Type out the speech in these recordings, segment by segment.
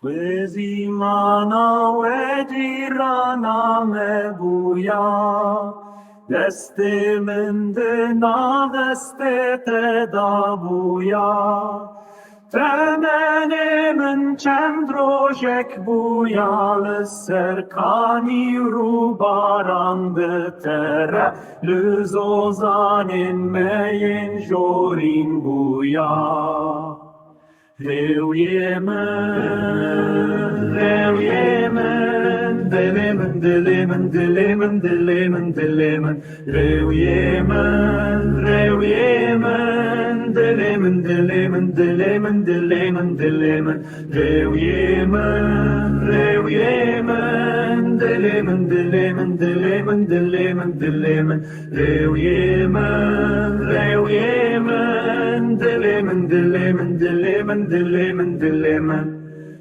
Wezimana wedirana mebuya, deste mendena deste te dabuya. Temenemin çemdrojek buya, serkani rubaran betere, lüzozanin meyin jorin buya. Reu Yemen, delemen, delemen, delemen, delemen, delemen. Reu Yemen, delemen, delemen, delemen, delemen, delemen. Reu Yemen, delemen, delemen, delemen, delemen, delemen. Reu Yemen, delemen, delemen, delemen, delemen, delemen.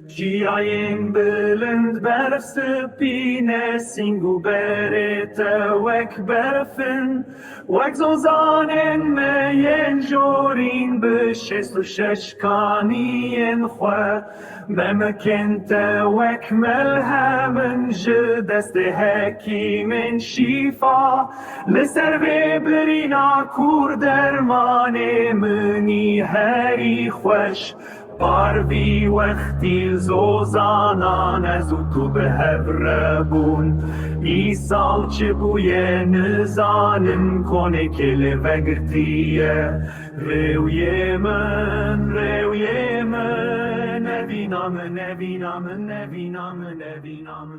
Giaien belend berfse pine singu berete wek berfen wek zozanen meyen jorin beshestu sheshkanien khwa bemkente wek melhamen jedeste hakimen shifa leserve berina kur dermane meni hari khwash Parvi وقتی زوزانان از تو به هبربون ایسال چه بوی نزانم کنه کل وقتیه روی من نبینام